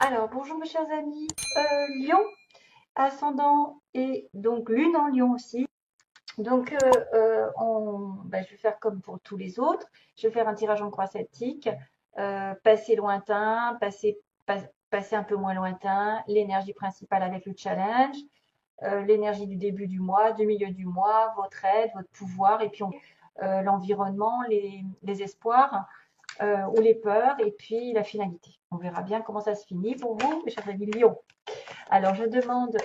Alors, bonjour mes chers amis. Lion, ascendant et donc lune en Lion aussi. Donc, je vais faire comme pour tous les autres. Je vais faire un tirage en croix celtique, passé lointain, passé un peu moins lointain, l'énergie principale avec le challenge, l'énergie du début du mois, du milieu du mois, votre aide, votre pouvoir, et puis l'environnement, les espoirs ou les peurs, et puis la finalité. On verra bien comment ça se finit pour vous, mes chers amis Lions. Alors, je demande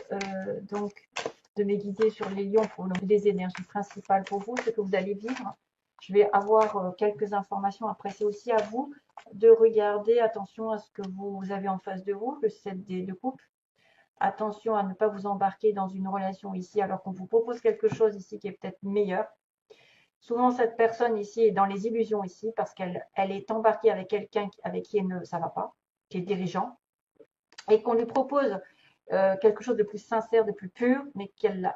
donc de me guider sur les lions pour les énergies principales pour vous, ce que vous allez vivre. Je vais avoir quelques informations. Après, c'est aussi à vous de regarder, attention à ce que vous avez en face de vous, le 7 de coupe. Attention à ne pas vous embarquer dans une relation ici alors qu'on vous propose quelque chose ici qui est peut-être meilleur. Souvent, cette personne ici est dans les illusions ici parce qu'elle est embarquée avec quelqu'un avec qui ça ne va pas, qui est dirigeant, et qu'on lui propose quelque chose de plus sincère, de plus pur, mais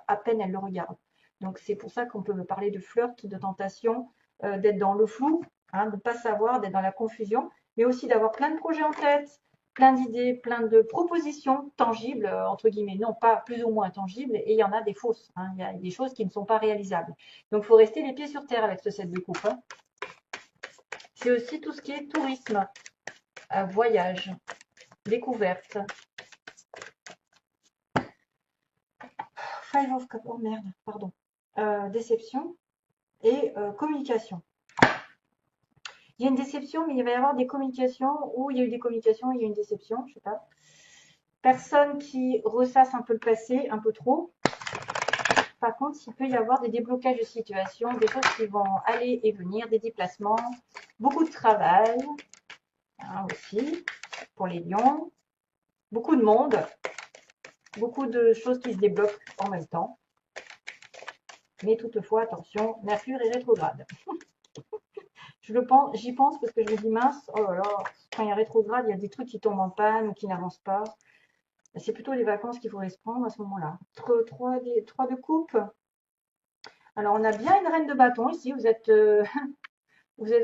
à peine elle le regarde. Donc c'est pour ça qu'on peut me parler de flirt, de tentation, d'être dans le flou, hein, de ne pas savoir, d'être dans la confusion, mais aussi d'avoir plein de projets en tête, plein d'idées, plein de propositions tangibles, entre guillemets, non pas plus ou moins tangibles, et il y en a des fausses, hein, il y a des choses qui ne sont pas réalisables. Donc il faut rester les pieds sur terre avec ce set de coupe. Hein. C'est aussi tout ce qui est tourisme, voyage, découverte. Five of Cups, oh merde, pardon. Déception et communication. Il y a une déception, mais il va y avoir des communications où il y a eu des communications, il y a une déception, je sais pas. Personne qui ressasse un peu le passé, un peu trop. Par contre, il peut y avoir des déblocages de situation, des choses qui vont aller et venir, des déplacements, beaucoup de travail, hein, aussi, pour les lions, beaucoup de monde, beaucoup de choses qui se débloquent en même temps. Mais toutefois, attention, Mercure est rétrograde. J'y pense parce que je me dis mince, oh là là, quand il y a rétrograde, il y a des trucs qui tombent en panne ou qui n'avancent pas. C'est plutôt les vacances qu'il faudrait se prendre à ce moment-là. Trois de coupe. Alors on a bien une reine de bâton ici, vous êtes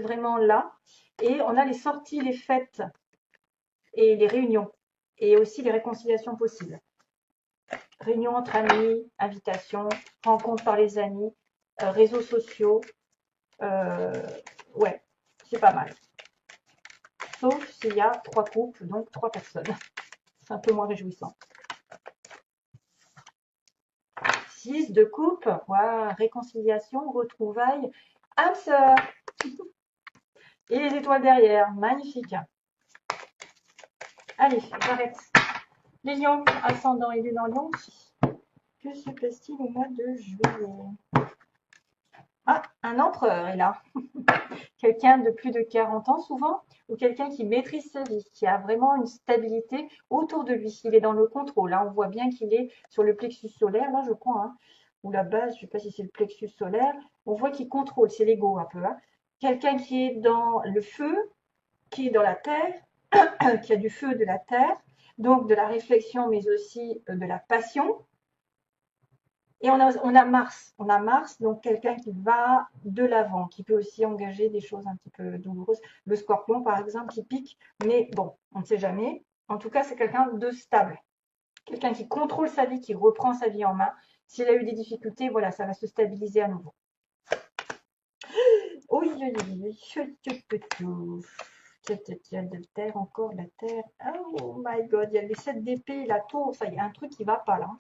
vraiment là. Et on a les sorties, les fêtes et les réunions. Et aussi les réconciliations possibles. Réunions entre amis, invitations, rencontres par les amis, réseaux sociaux. Euh, ouais, c'est pas mal. Sauf s'il y a trois couples, donc trois personnes. C'est un peu moins réjouissant. 6 de coupe, voilà, réconciliation, retrouvailles, âme sœur. Et les étoiles derrière, magnifique. Allez, j'arrête. Les lions, ascendant et lune en lion. Que se passe-t-il au mois de juillet? Ah, un empereur est là. Quelqu'un de plus de 40 ans souvent, ou quelqu'un qui maîtrise sa vie, qui a vraiment une stabilité autour de lui. Il est dans le contrôle. Là, on voit bien qu'il est sur le plexus solaire, là je crois, hein, ou la base, je ne sais pas si c'est le plexus solaire. On voit qu'il contrôle, c'est l'ego un peu. Hein. Quelqu'un qui est dans le feu, qui est dans la terre, qui a du feu de la terre, donc de la réflexion, mais aussi de la passion. Et on a Mars, donc quelqu'un qui va de l'avant, qui peut aussi engager des choses un petit peu douloureuses. Le scorpion, par exemple, qui pique, mais bon, on ne sait jamais. En tout cas, c'est quelqu'un de stable. Quelqu'un qui contrôle sa vie, qui reprend sa vie en main. S'il a eu des difficultés, voilà, ça va se stabiliser à nouveau. Oui, oui, de terre, encore la terre. Oh my god, il y a les 7 d'épée, la tour, ça, il y a un truc qui va pas là.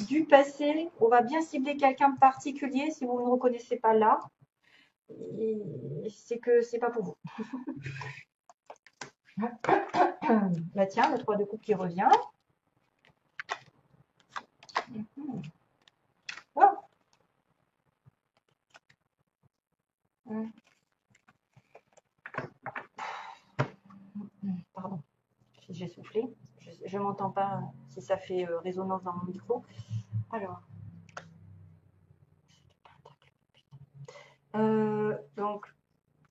Du passé, on va bien cibler quelqu'un de particulier si vous ne reconnaissez pas là. C'est que c'est pas pour vous. Bah tiens, le 3 de coupe qui revient. Oh. Pardon, j'ai soufflé. Je ne m'entends pas si ça fait résonance dans mon micro. Alors, donc,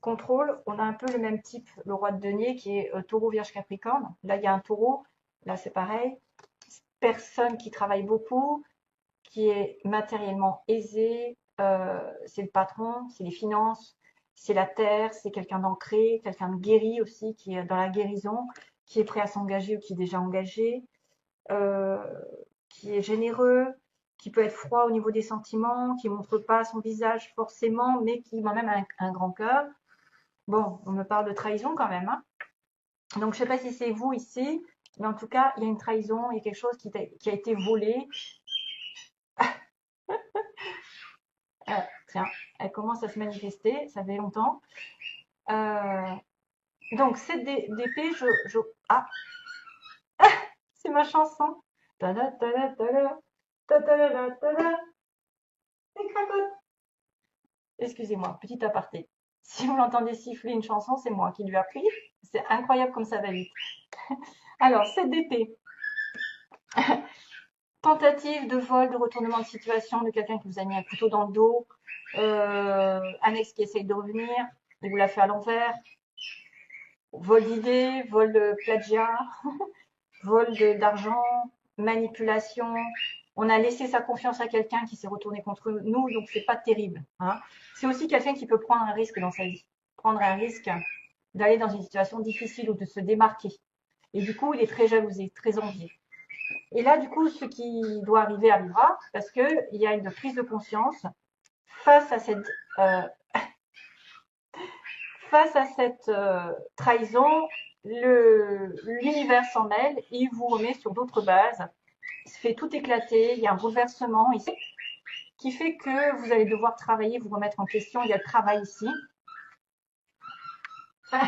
contrôle, on a un peu le même type, le roi de denier qui est taureau, vierge, capricorne. Là, il y a un taureau, là c'est pareil. Personne qui travaille beaucoup, qui est matériellement aisé, c'est le patron, c'est les finances, c'est la terre, c'est quelqu'un d'ancré, quelqu'un de guéri aussi, qui est dans la guérison, qui est prêt à s'engager ou qui est déjà engagé, euh, qui est généreux, qui peut être froid au niveau des sentiments, qui montre pas son visage forcément, mais qui a même un grand cœur. Bon, on me parle de trahison quand même, hein. Donc, je sais pas si c'est vous ici, mais en tout cas, il y a une trahison, il y a quelque chose qui a été volé. Tiens, elle commence à se manifester, ça fait longtemps. Euh, donc, cette d'épée, Ah, c'est ma chanson. Tada, tada, tada, tada, tada, tada. Et cracotte. Excusez-moi, petit aparté. Si vous l'entendez siffler une chanson, c'est moi qui lui ai appris. C'est incroyable comme ça va vite. Alors, cette d'épée. Tentative de vol, de retournement de situation de quelqu'un qui vous a mis un couteau dans le dos. Un ex qui essaye de revenir, il vous l'a fait à l'envers. Vol d'idées, vol de plagiat, vol d'argent, manipulation. On a laissé sa confiance à quelqu'un qui s'est retourné contre nous, donc c'est pas terrible, hein. C'est aussi quelqu'un qui peut prendre un risque dans sa vie, prendre un risque d'aller dans une situation difficile ou de se démarquer. Et du coup, il est très jalousé, très envié. Et là, du coup, ce qui doit arriver arrivera, parce qu'il y a une prise de conscience face à cette euh, trahison. L'univers s'en mêle, il vous remet sur d'autres bases, il se fait tout éclater, il y a un bouleversement ici qui fait que vous allez devoir travailler, vous remettre en question. Il y a le travail ici. Ça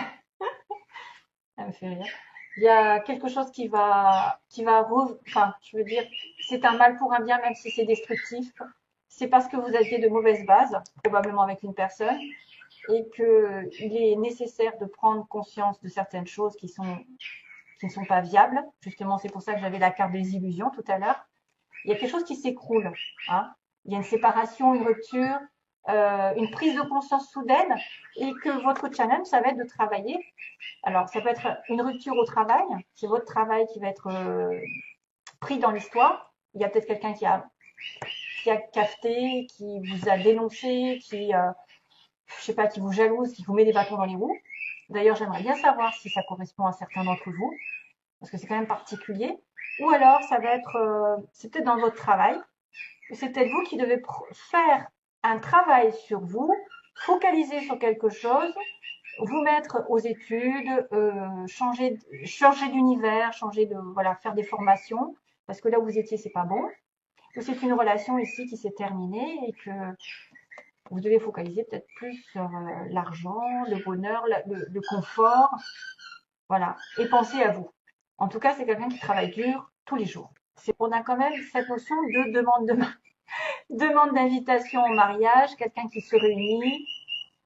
me fait rire. Il y a quelque chose enfin, je veux dire, c'est un mal pour un bien, même si c'est destructif. C'est parce que vous aviez de mauvaises bases, probablement avec une personne, et qu'il est nécessaire de prendre conscience de certaines choses qui ne sont pas viables. Justement, c'est pour ça que j'avais la carte des illusions tout à l'heure. Il y a quelque chose qui s'écroule, hein. Il y a une séparation, une rupture, une prise de conscience soudaine, et que votre challenge, ça va être de travailler. Alors, ça peut être une rupture au travail, c'est votre travail qui va être pris dans l'histoire. Il y a peut-être quelqu'un qui a cafeté, qui vous a dénoncé, je sais pas, qui vous jalouse, qui vous met des bâtons dans les roues. D'ailleurs, j'aimerais bien savoir si ça correspond à certains d'entre vous, parce que c'est quand même particulier. Ou alors, ça va être, c'est peut-être dans votre travail, c'est peut-être vous qui devez faire un travail sur vous, focaliser sur quelque chose, vous mettre aux études, changer d'univers, voilà, faire des formations, parce que là où vous étiez, c'est pas bon. Ou c'est une relation ici qui s'est terminée et que vous devez focaliser peut-être plus sur l'argent, le bonheur, le confort, voilà, et penser à vous. En tout cas, c'est quelqu'un qui travaille dur tous les jours. On a quand même cette notion de demande d'invitation au mariage, quelqu'un qui se réunit.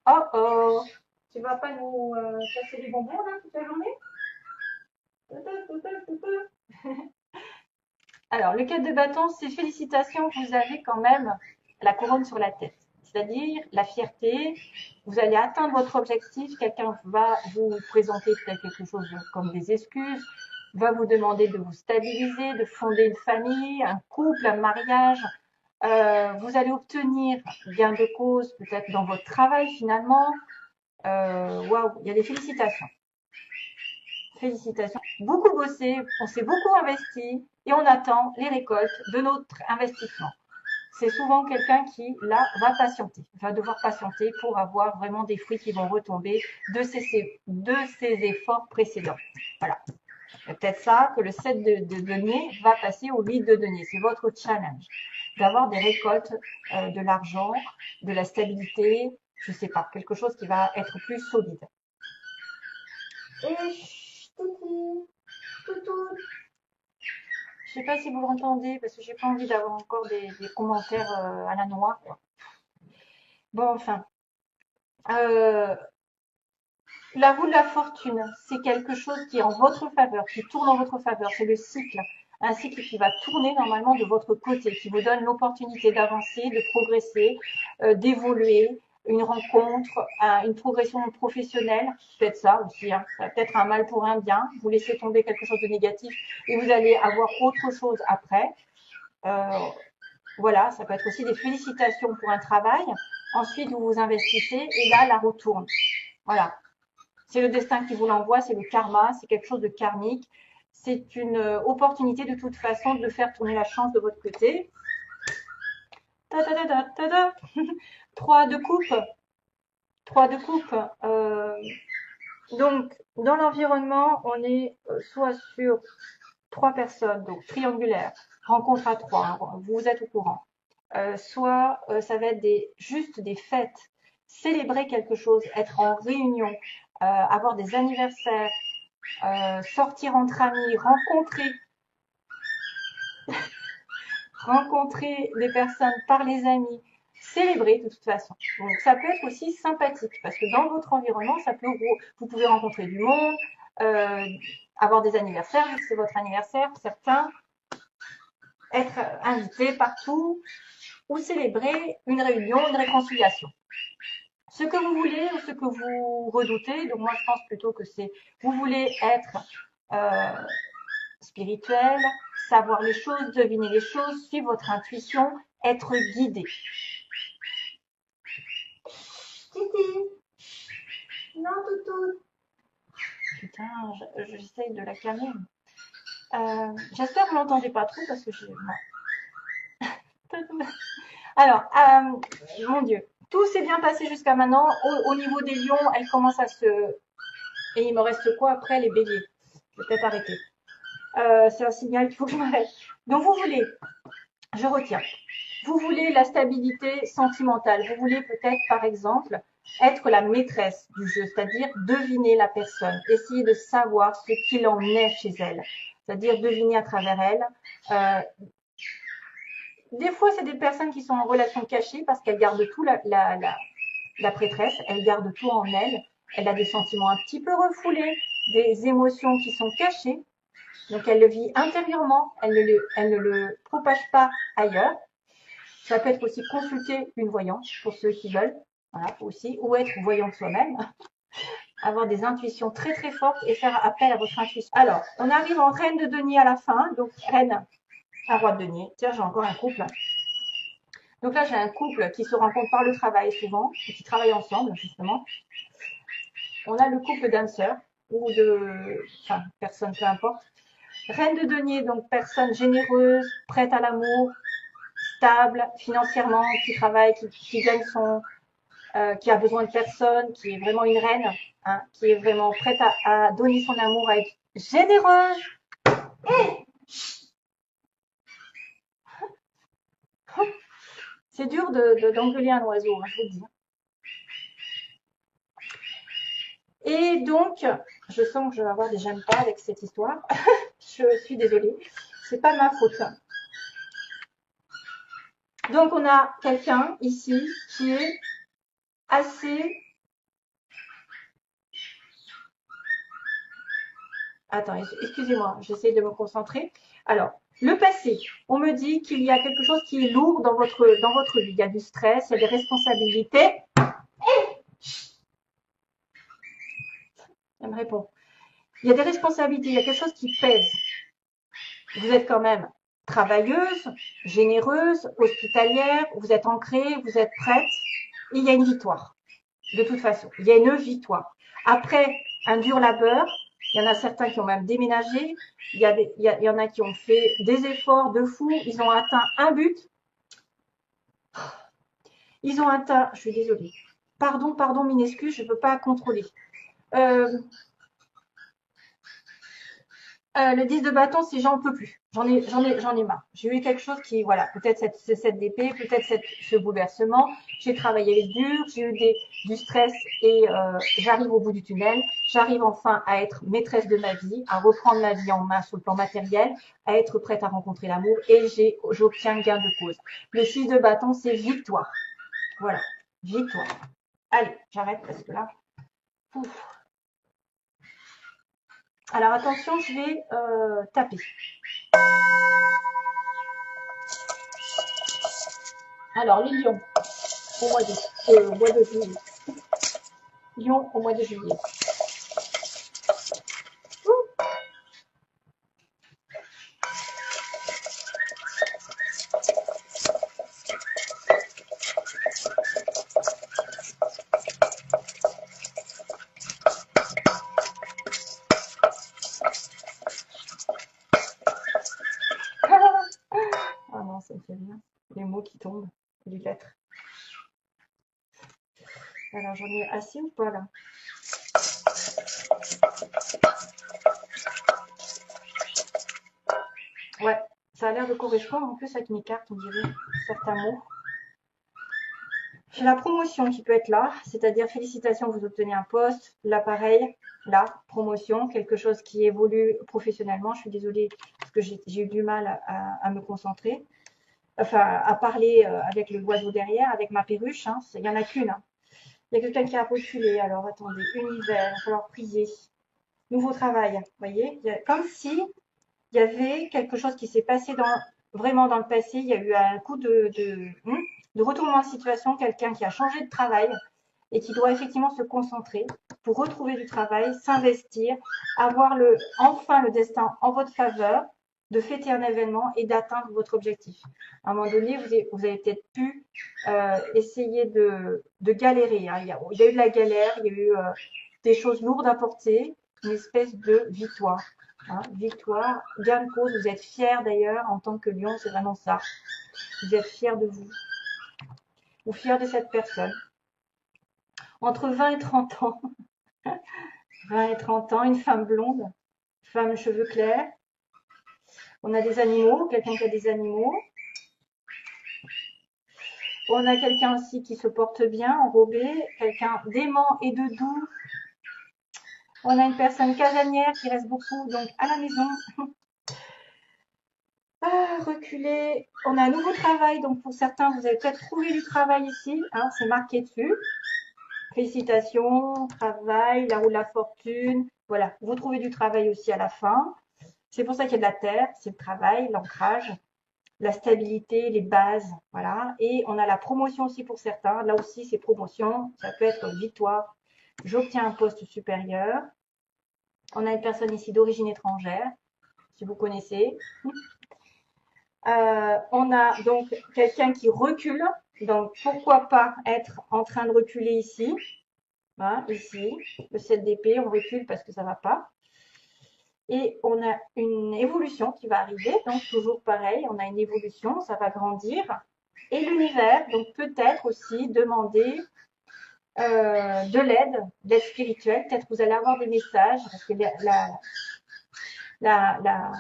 Oh oh, tu vas pas nous casser les bonbons là toute la journée? Alors, le 4 de bâton, c'est félicitations, vous avez quand même la couronne sur la tête. C'est-à-dire la fierté, vous allez atteindre votre objectif, quelqu'un va vous présenter peut-être quelque chose comme des excuses, va vous demander de vous stabiliser, de fonder une famille, un couple, un mariage. Vous allez obtenir gain de cause peut-être dans votre travail finalement. Waouh, il y a des félicitations. Félicitations. Beaucoup bossé, on s'est beaucoup investi et on attend les récoltes de notre investissement. C'est souvent quelqu'un qui, là, va patienter, va devoir patienter pour avoir vraiment des fruits qui vont retomber de ses efforts précédents. Voilà. C'est peut-être ça que le 7 de denier va passer au 8 de denier. C'est votre challenge. D'avoir des récoltes, de l'argent, de la stabilité, je sais pas, quelque chose qui va être plus solide. Et toutou, toutou. Je sais pas si vous l'entendez parce que j'ai pas envie d'avoir encore des commentaires à la noix, quoi. Bon, enfin, euh, la roue de la fortune, c'est quelque chose qui est en votre faveur, qui tourne en votre faveur. C'est le cycle, un cycle qui va tourner normalement de votre côté, qui vous donne l'opportunité d'avancer, de progresser, d'évoluer, une rencontre, une progression professionnelle, peut-être ça aussi, hein. Ça peut être un mal pour un bien. Vous laissez tomber quelque chose de négatif et vous allez avoir autre chose après. Euh, voilà, ça peut être aussi des félicitations pour un travail. Ensuite, vous vous investissez et là, la roue tourne. Voilà. C'est le destin qui vous l'envoie, c'est le karma, c'est quelque chose de karmique. C'est une opportunité de toute façon de faire tourner la chance de votre côté. Ta -ta -ta -ta -ta -ta. 3 de coupe. 3 de coupe. Donc, dans l'environnement, on est soit sur 3 personnes, donc triangulaire, rencontre à 3, hein, vous êtes au courant. Soit ça va être juste des fêtes, célébrer quelque chose, être en réunion, avoir des anniversaires, sortir entre amis, rencontrer des personnes par les amis, célébrer de toute façon. Donc ça peut être aussi sympathique parce que dans votre environnement, vous pouvez rencontrer du monde, avoir des anniversaires, vu que c'est votre anniversaire, certains, être invités partout ou célébrer une réunion, une réconciliation. Ce que vous voulez ou ce que vous redoutez, donc moi je pense plutôt que c'est vous voulez être spirituel, savoir les choses, deviner les choses, suivre votre intuition, être guidé. Titi, non toutou. Putain, j'essaye de la calmer. J'espère que vous l'entendez pas trop parce que je... Alors, mon Dieu, tout s'est bien passé jusqu'à maintenant. Au niveau des lions, elle commence à se... Et il me reste quoi après? Les béliers. Je vais peut-être arrêter. C'est un signal qu'il faut que je m'arrête. Donc vous voulez, je retiens, vous voulez la stabilité sentimentale. Vous voulez peut-être, par exemple, être la maîtresse du jeu, c'est-à-dire deviner la personne, essayer de savoir ce qu'il en est chez elle, c'est-à-dire deviner à travers elle. Des fois, c'est des personnes qui sont en relation cachée parce qu'elles gardent tout, la prêtresse, elle garde tout en elle. Elle a des sentiments un petit peu refoulés, des émotions qui sont cachées. Donc, elle le vit intérieurement, elle ne le propage pas ailleurs. Ça peut être aussi consulter une voyante pour ceux qui veulent, voilà, aussi, ou être voyante soi-même, avoir des intuitions très très fortes et faire appel à votre intuition. Alors, on arrive en reine de denier à la fin, donc reine à roi de denier. Tiens, j'ai encore un couple. Donc là, j'ai un couple qui se rencontre par le travail souvent, et qui travaillent ensemble, justement. On a le couple d'âmes sœurs, ou de... Enfin, personne, peu importe. Reine de denier, donc personne généreuse, prête à l'amour, stable financièrement, qui travaille, qui gagne son... qui a besoin de personne, qui est vraiment une reine, hein, qui est vraiment prête à donner son amour, à être généreuse. Hey, c'est dur d'engueuler un oiseau, hein, je vous le dis. Et donc, je sens que je vais avoir des j'aime pas avec cette histoire. Je suis désolée. C'est pas ma faute. Donc, on a quelqu'un ici qui est assez... Attends, excusez-moi, j'essaie de me concentrer. Alors, le passé. On me dit qu'il y a quelque chose qui est lourd dans votre vie. Il y a du stress, il y a des responsabilités. Elle me répond. Il y a des responsabilités, il y a quelque chose qui pèse. Vous êtes quand même travailleuse, généreuse, hospitalière, vous êtes ancrée, vous êtes prête. Et il y a une victoire. De toute façon, il y a une victoire. Après un dur labeur, il y en a certains qui ont même déménagé, il y en a qui ont fait des efforts de fou, ils ont atteint un but. Ils ont atteint, je suis désolée, pardon, mille excuses, je ne peux pas contrôler. Le 10 de bâton, c'est j'en peux plus. J'en ai marre. J'ai eu quelque chose qui, voilà, peut-être cette d'épée, peut-être ce bouleversement. J'ai travaillé dur, j'ai eu du stress et j'arrive au bout du tunnel. J'arrive enfin à être maîtresse de ma vie, à reprendre ma vie en main sur le plan matériel, à être prête à rencontrer l'amour et j'obtiens gain de cause. Le 6 de bâton, c'est victoire. Voilà, victoire. Allez, j'arrête parce que là, ouf. Alors attention, je vais taper. Alors, les lions, au mois de juillet. Lion au mois de juillet. c'est bien. Les mots qui tombent, les lettres. Alors, j'en ai assez ou pas là? Ouais, ça a l'air de correspondre en plus avec mes cartes, on dirait, certains mots. J'ai la promotion qui peut être là, c'est-à-dire félicitations, vous obtenez un poste. Là, pareil, là, promotion, quelque chose qui évolue professionnellement. Je suis désolée parce que j'ai eu du mal à me concentrer, enfin, à parler avec le oiseau derrière, avec ma perruche. Hein. Il n'y en a qu'une. Hein. Il y a quelqu'un qui a reculé. Alors, attendez, univers, il va falloir prier. Nouveau travail, vous voyez, comme si il y avait quelque chose qui s'est passé vraiment dans le passé. Il y a eu un coup de retournement de situation, quelqu'un qui a changé de travail et qui doit effectivement se concentrer pour retrouver du travail, s'investir, avoir enfin le destin en votre faveur, de fêter un événement et d'atteindre votre objectif. À un moment donné, vous avez peut-être pu essayer de galérer. Hein. Il y a eu de la galère, il y a eu des choses lourdes à porter, une espèce de victoire. Hein, victoire, gain de cause, vous êtes fiers d'ailleurs en tant que lion, c'est vraiment ça. Vous êtes fiers de vous, ou fiers de cette personne. Entre 20 et 30 ans, 20 et 30 ans, une femme blonde, femme cheveux clairs. On a des animaux, quelqu'un qui a des animaux. On a quelqu'un aussi qui se porte bien, enrobé, quelqu'un d'aimant et de doux. On a une personne casanière qui reste beaucoup donc à la maison. Ah, reculer. On a un nouveau travail, donc pour certains, vous avez peut-être trouvé du travail ici. Hein, c'est marqué dessus. Félicitations, travail, la roue de la fortune. Voilà, vous trouvez du travail aussi à la fin. C'est pour ça qu'il y a de la terre, c'est le travail, l'ancrage, la stabilité, les bases. Voilà. Et on a la promotion aussi pour certains. Là aussi, c'est promotion. Ça peut être victoire. J'obtiens un poste supérieur. On a une personne ici d'origine étrangère, si vous connaissez. On a donc quelqu'un qui recule. Donc, pourquoi pas être en train de reculer ici. Hein, ici, le 7 d'épée, on recule parce que ça ne va pas. Et on a une évolution qui va arriver. Donc, toujours pareil, on a une évolution, ça va grandir. Et l'univers, donc peut-être aussi demander de l'aide spirituelle. Peut-être vous allez avoir des messages. Parce que la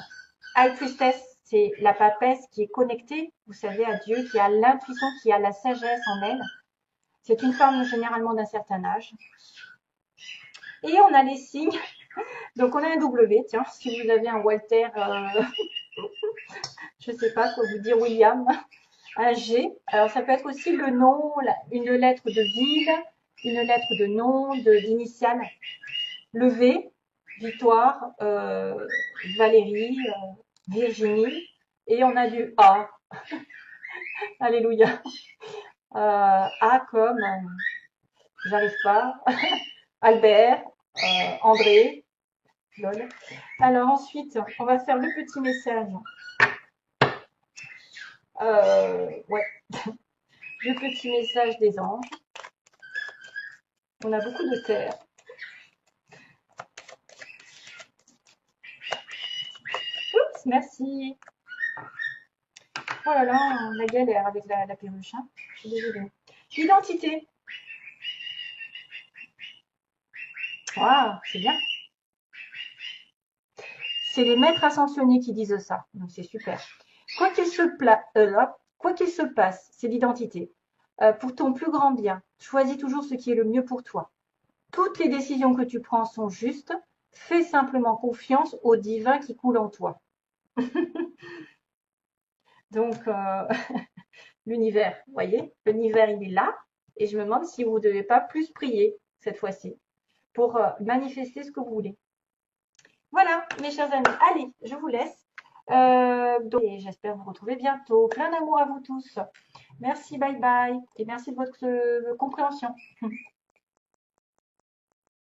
High Priestess, c'est la papesse qui est connectée, vous savez, à Dieu, qui a l'intuition, qui a la sagesse en elle. C'est une femme généralement d'un certain âge. Et on a les signes. Donc on a un W, tiens, si vous avez un Walter, je ne sais pas quoi vous dire, William, un G. Alors ça peut être aussi le nom, une lettre de ville, une lettre de nom, d'initiale. Le V, Victoire, Valérie, Virginie. Et on a du A. Alléluia. A comme, j'arrive pas, Albert, André, lol. Alors ensuite, on va faire le petit message. Ouais, le petit message des anges. On a beaucoup de terre. Oups, merci. Oh là là, la galère avec la perruche. Hein. Je suis désolée. L'identité. Waouh, c'est bien. C'est les maîtres ascensionnés qui disent ça. Donc c'est super. Quoi qu'il se passe, c'est l'identité. Pour ton plus grand bien, choisis toujours ce qui est le mieux pour toi. Toutes les décisions que tu prends sont justes. Fais simplement confiance au divin qui coule en toi. Donc, l'univers, vous voyez, l'univers, il est là. Et je me demande si vous ne devez pas plus prier cette fois-ci pour manifester ce que vous voulez. Voilà, mes chers amis. Allez, je vous laisse. Et j'espère vous retrouver bientôt. Plein d'amour à vous tous. Merci, bye bye. Et merci de votre compréhension.